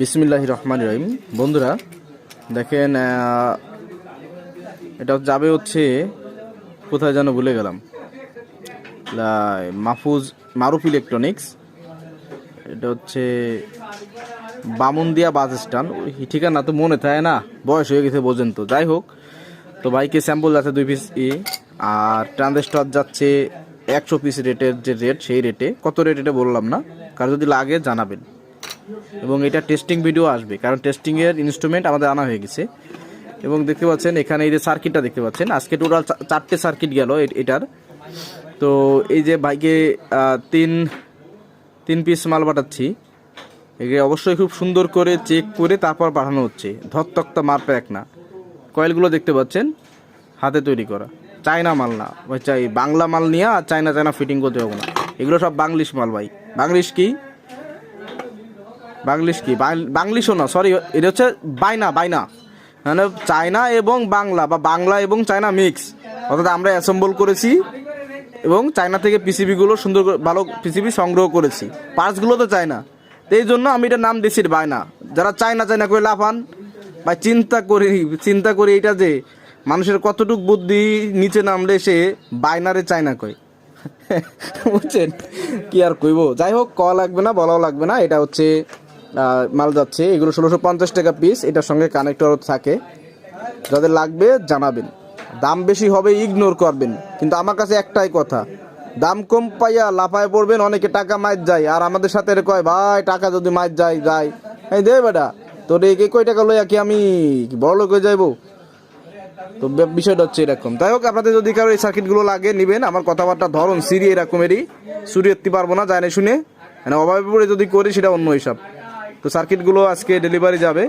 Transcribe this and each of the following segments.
বিসমিল্লাহির রহমানির রহিম। বন্ধুরা দেখেন, এটা যাবে হচ্ছে কোথায় যেন ভুলে গেলাম, মারুফ ইলেকট্রনিক্স। এটা হচ্ছে বামুনদিয়া বাস স্ট্যান্ড। ঠিকানা তো মনে থাকে না, বয়স হয়ে গেছে বোঝেন তো। যাই হোক, তো বাইকে স্যাম্পল যাচ্ছে 2 পিস আর ট্রানজিস্টর যাচ্ছে 100 পিস রেটের যে রেট, সেই রেটে। কত রেট এটা বললাম না, কারো যদি লাগে জানাবেন। এবং এটা টেস্টিং ভিডিও আসবে, কারণ টেস্টিংয়ের ইনস্ট্রুমেন্ট আমাদের আনা হয়ে গেছে। এবং দেখতে পাচ্ছেন এখানে এই যে সার্কিটটা দেখতে পাচ্ছেন, আজকে টোটাল 4টে সার্কিট গেল এটার। তো এই যে বাইকে তিন পিস মাল পাঠাচ্ছি, এগুলো অবশ্যই খুব সুন্দর করে চেক করে তারপর পাঠানো হচ্ছে। ধকতক্তা মার প্যাক না। কয়েলগুলো দেখতে পাচ্ছেন হাতে তৈরি করা, চায়না মাল না ভাই। চাই বাংলা মাল নিয়ে আর চায়না ফিটিং করতে হবে না। এগুলো সব বাংলিশ মাল ভাই। বাংলিশ কি বাংলিশও না, সরি, এটা হচ্ছে বাইনা মানে চায়না এবং বাংলা, বা বাংলা এবং চায়না মিক্স। অর্থাৎ আমরা অ্যাসেম্বল করেছি এবং চায়না থেকে পিসিবিগুলো সুন্দর ভালো পিসিবি সংগ্রহ করেছি। পার্টসগুলো তো চায়না, তো এই জন্য আমি এটার নাম দিয়েছি বায়না। যারা চায়না করে লাফান বা চিন্তা করি এটা যে মানুষের কতটুক বুদ্ধি নিচে নামলে সে বাইনারে চায়না কয়, বুঝছেন? কি আর কইব। যাই হোক, কল লাগবে না, বলাও লাগবে না। এটা হচ্ছে মাল যাচ্ছে, এগুলো 1650 টাকা পিস। এটার সঙ্গে কানেক্টর থাকে। যাদের লাগবে জানাবেন। দাম বেশি হবে ইগনোর করবেন, কিন্তু আমার কাছে একটাই কথা, দাম কম পাইয়া লাফায় পড়বেন। অনেকে টাকা মাইর যায়, আর আমাদের সাথে কয় ভাই টাকা যদি মাইর যায় এই দে বেটা, তোর এই কই টাকা লইয়া কি আমি বড় লোক হয়ে যাইবো? তো বিষয়টা হচ্ছে এরকম। যাই হোক, আপনাদের যদি কারো এই সার্কিটগুলো লাগে নেবেন। আমার কথাবার্তা ধরন সিরি এরকমেরই, সুরি এত্তি পারবো না জানে শুনে, মানে অভাবে পড়ে যদি করি সেটা অন্য হিসাব। তো সার্কিটগুলো আজকে ডেলিভারি যাবে,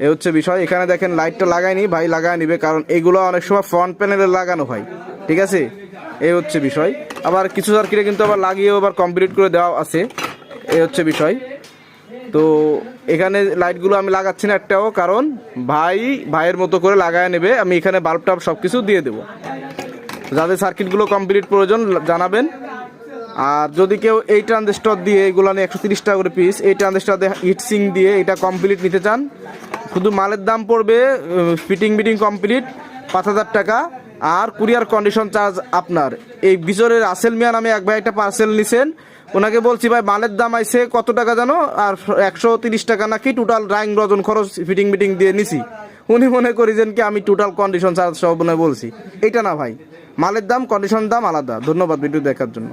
এ হচ্ছে বিষয়। এখানে দেখেন লাইটটা লাগায়নি ভাই, লাগায় নিবে, কারণ এগুলো অনেক সময় ফ্রন্ট প্যানেলে লাগানো হয়, ঠিক আছে? এই হচ্ছে বিষয়। আবার কিছু সার্কিটে কিন্তু আবার লাগিয়েও আবার কমপ্লিট করে দেওয়া আছে, এই হচ্ছে বিষয়। তো এখানে লাইটগুলো আমি লাগাচ্ছি না একটাও, কারণ ভাইয়ের মতো করে লাগায় নেবে। আমি এখানে বাল্ব টাল্ব সব কিছু দিয়ে দেবো। যাদের সার্কিটগুলো কমপ্লিট প্রয়োজন জানাবেন। আর যদি কেউ এই ট্রানজিস্টর দিয়ে, এগুলো নিয়ে 130 টাকা করে পিস, এই ট্রানজিস্টর দিয়ে হিটসিং দিয়ে এটা কমপ্লিট নিতে চান, শুধু মালের দাম পড়বে ফিটিং কমপ্লিট 5000 টাকা। আর কুরিয়ার কন্ডিশন চার্জ আপনার। এই বিজরের রাসেল মিয়া নামে এক ভাই একটা পার্সেল নিছেন, ওনাকে বলছি ভাই মালের দাম আইছে কত টাকা জানো, আর 130 টাকা নাকি টোটাল রাইং রজন খরচ ফিটিং দিয়ে নিছি। উনি মনে করেছেন কি আমি টোটাল কন্ডিশন চার্জ সব বলছি। এটা না ভাই, মালের দাম কন্ডিশন দাম আলাদা। ধন্যবাদ ভিডিও দেখার জন্য।